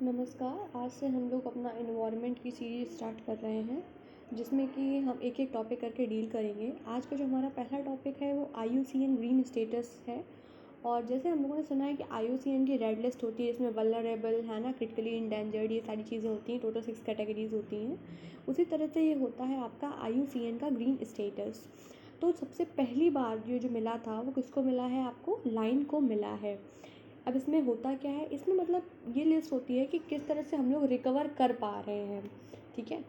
नमस्कार। आज से हम लोग अपना एनवायरनमेंट की सीरीज़ स्टार्ट कर रहे हैं, जिसमें कि हम एक एक टॉपिक करके डील करेंगे। आज का जो हमारा पहला टॉपिक है वो IUCN ग्रीन स्टेटस है। और जैसे हम लोगों ने सुना है कि IUCN की रेड लिस्ट होती है, इसमें वल्नरेबल है ना, क्रिटिकली इंडेंजर्ड, ये सारी चीज़ें होती हैं। टोटल 6 कैटेगरीज होती हैं। उसी तरह से ये होता है आपका IUCN का ग्रीन स्टेटस। तो सबसे पहली बार जो जो मिला था वो किसको मिला है? आपको लाइन को मिला है। अब इसमें होता क्या है, इसमें मतलब ये लिस्ट होती है कि किस तरह से हम लोग रिकवर कर पा रहे हैं। ठीक है।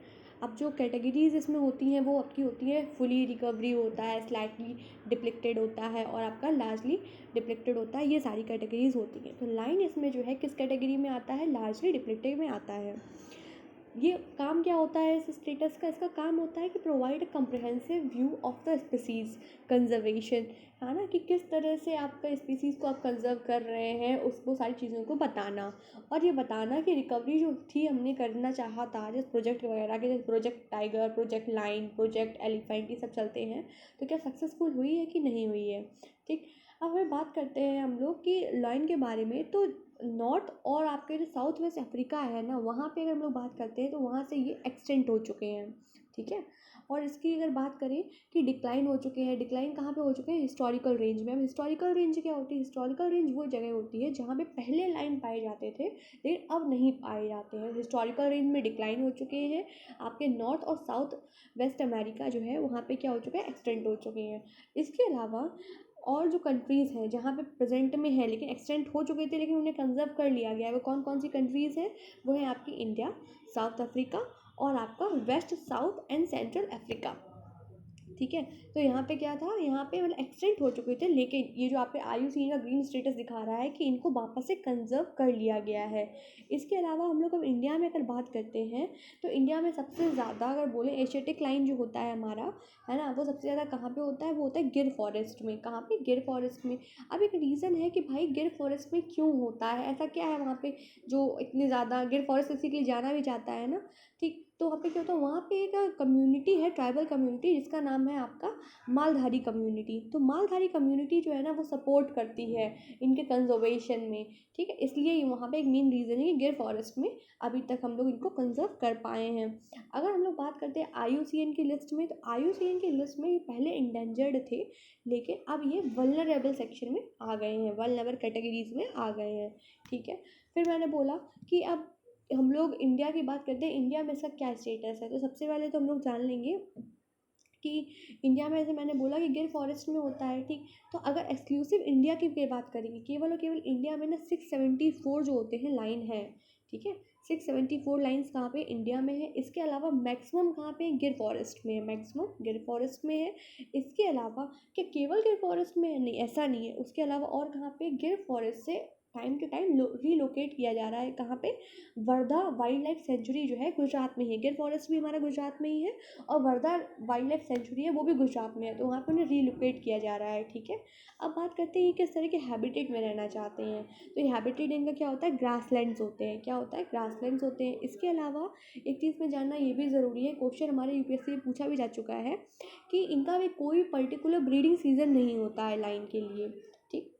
अब जो कैटेगरीज इसमें होती हैं वो आपकी होती है फुली रिकवरी होता है, स्लाइटली डिप्लेक्टेड होता है और आपका लार्जली डिप्लेक्टेड होता है। ये सारी कैटेगरीज होती हैं। तो लाइन इसमें जो है किस कैटेगरी में आता है? लार्जली डिप्लेक्टेड में आता है। ये काम क्या होता है इस स्टेटस का? इसका काम होता है कि provide comprehensive view of the species conservation, है ना, कि किस तरह से आपका स्पीसीज़ को आप कंजर्व कर रहे हैं, उसको सारी चीज़ों को बताना। और ये बताना कि रिकवरी जो थी हमने करना चाहा था जिस प्रोजेक्ट वगैरह के, जैसे project tiger, project line, project elephant, ये सब चलते हैं, तो क्या सक्सेसफुल हुई है कि नहीं हुई है। ठीक। अब हमें बात करते हैं हम लोग कि लाइन के बारे में। तो नॉर्थ और आपके जो साउथ वेस्ट अफ्रीका है ना, वहाँ पे अगर हम लोग बात करते हैं तो वहाँ से ये एक्सटेंट हो चुके हैं। ठीक है। और इसकी अगर बात करें कि डिक्लाइन हो चुके हैं, डिक्लाइन कहाँ पे हो चुके हैं? हिस्टोरिकल रेंज में। अब हिस्टोरिकल रेंज क्या होती है? हिस्टोरिकल रेंज वो जगह होती है जहाँ पे पहले लाइन पाए जाते थे लेकिन अब नहीं पाए जाते हैं। हिस्टोरिकल रेंज में डिक्लाइन हो चुके हैं। आपके नॉर्थ और साउथ वेस्ट अमेरिका जो है वहाँ पे क्या हो चुका है? एक्सटेंट हो चुके हैं। इसके अलावा और जो कंट्रीज़ हैं जहाँ पे प्रेजेंट में है लेकिन एक्सटेंट हो चुके थे लेकिन उन्हें कंजर्व कर लिया गया है, वो कौन कौन सी कंट्रीज़ हैं? वो है आपकी इंडिया, साउथ अफ्रीका और आपका west, south and central Africa. ठीक है। तो यहाँ पे क्या था? यहाँ पे मतलब एक्सटेंट हो चुके थे लेकिन ये जो आपके IUCN का ग्रीन स्टेटस दिखा रहा है कि इनको वापस से कंजर्व कर लिया गया है। इसके अलावा हम लोग अब इंडिया में अगर बात करते हैं तो इंडिया में सबसे ज़्यादा अगर बोले एशियाटिक लाइन जो होता है हमारा, है ना, वो सबसे ज़्यादा कहाँ पे होता है? वो होता है गिर फॉरेस्ट में। कहाँ पे? गिर फॉरेस्ट में। अब एक रीज़न है कि भाई गिर फॉरेस्ट में क्यों होता है, ऐसा क्या है वहाँ पे जो इतनी ज़्यादा गिर फॉरेस्ट इसी के लिए जाना भी जाता है ना। ठीक। तो वहाँ पे क्या होता है? वहाँ पे एक कम्युनिटी है, ट्राइबल कम्युनिटी, जिसका नाम है आपका मालधारी कम्युनिटी। तो मालधारी कम्युनिटी जो है ना वो सपोर्ट करती है इनके कंजर्वेशन में। ठीक है। इसलिए वहाँ पे एक मेन रीज़न है कि गिर फॉरेस्ट में अभी तक हम लोग इनको कंजर्व कर पाए हैं। अगर हम लोग बात करते हैं IUCN की लिस्ट में, तो IUCN की लिस्ट में ये पहले इंडेंजर्ड थे लेकिन अब ये वल्नरेबल सेक्शन में आ गए हैं, वल्नरेबल कैटेगरीज में आ गए हैं। ठीक है। फिर मैंने बोला कि अब हम लोग इंडिया की बात करते हैं, इंडिया में इसका क्या स्टेटस है। तो सबसे पहले तो हम लोग जान लेंगे कि इंडिया में, जैसे मैंने बोला कि गिर फॉरेस्ट में होता है। ठीक। तो अगर एक्सक्लूसिव इंडिया की बात करेंगे, केवल और केवल इंडिया में ना 674 जो होते हैं लाइन है। ठीक है। 674 लाइन्स कहाँ पे? इंडिया में है। इसके अलावा मैक्सिमम कहाँ पे? गिर फॉरेस्ट में है। मैक्सिमम गिर फॉरेस्ट में है। इसके अलावा क्या केवल गिर फॉरेस्ट में है? नहीं, ऐसा नहीं है। उसके अलावा और कहाँ पे? गिर फॉरेस्ट से टाइम टू टाइम रीलोकेट किया जा रहा है। कहाँ पे? वर्धा वाइल्ड लाइफ सेंचुरी जो है गुजरात में है। गिर फॉरेस्ट भी हमारा गुजरात में ही है और वर्धा वाइल्ड लाइफ सेंचुरी है वो भी गुजरात में है। तो वहाँ पे उन्हें रीलोकेट किया जा रहा है। ठीक है। अब बात करते हैं ये किस तरह के हैबिटेट में रहना चाहते हैं। तो ये हैबिटेट इनका क्या होता है? ग्रासलैंड्स होते हैं। क्या होता है? ग्रासलैंड्स होते हैं। इसके अलावा एक चीज़ में जानना ये भी ज़रूरी है, क्वेश्चन हमारे UPSC में पूछा भी जा चुका है कि इनका भी कोई पर्टिकुलर ब्रीडिंग सीजन नहीं होता है लाइन के लिए। ठीक।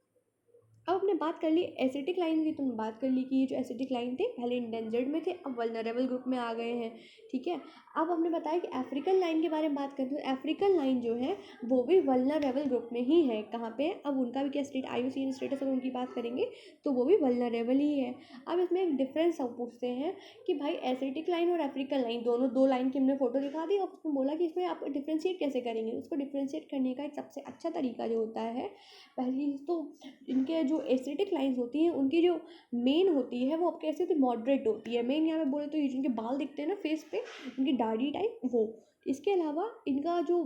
अब हमने बात कर ली एसिटिक लाइन की, तुमने बात कर ली कि ये जो एसिटिक लाइन थे पहले इंडेंजर्ड में थे, अब वल्नरेबल ग्रुप में आ गए हैं। ठीक है। अब हमने बताया कि अफ्रीकन लाइन के बारे में बात करते हैं। अफ्रीकन लाइन जो है वो भी वल्नरेबल ग्रुप में ही है। कहाँ पे? अब उनका भी क्या IUCN स्टेटस, अगर उनकी बात करेंगे तो वो भी वल्नरेबल ही है। अब इसमें एक डिफरेंस हम पूछते हैं कि भाई एसिटिक लाइन और अफ्रीकन लाइन, दोनों दो लाइन की हमने फोटो दिखा दी और उसमें बोला कि इसमें आप डिफ्रेंशिएट कैसे करेंगे। उसको डिफ्रेंशिएट करने का एक सबसे अच्छा तरीका जो होता है, पहली तो इनके जो एसिटिक लाइंस होती हैं उनकी जो मेन होती है वो आपके ऐसे होती मॉडरेट होती है। मेन यहाँ पे बोले तो ये जिनके बाल दिखते हैं ना फेस पे, इनकी दाढ़ी टाइप वो। इसके अलावा इनका जो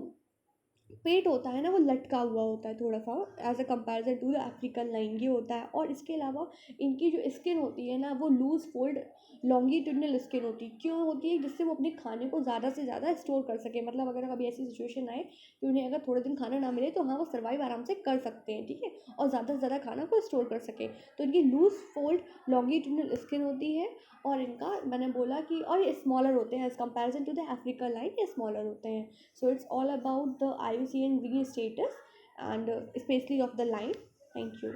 पेट होता है ना वो लटका हुआ होता है थोड़ा सा, as a comparison to the African line ये होता है। और इसके अलावा इनकी जो स्किन होती है ना वो लूज फोल्ड लॉन्गिट्यूडनल स्किन होती है। क्यों होती है? जिससे वो अपने खाने को ज़्यादा से ज़्यादा स्टोर कर सके। मतलब अगर कभी ऐसी सिचुएशन आए कि उन्हें अगर थोड़े दिन खाना ना मिले तो हाँ वो सर्वाइव आराम से कर सकते हैं। ठीक है। और ज़्यादा से ज़्यादा खाना को स्टोर कर सके। तो इनकी लूज फोल्ड लॉन्गिट्यूडनल स्किन होती है और इनका मैंने बोला कि और ये स्मॉलर होते हैं as comparison to the African line, ये स्मॉलर होते हैं। So it's all about the IUCN green status and especially of the line. Thank you.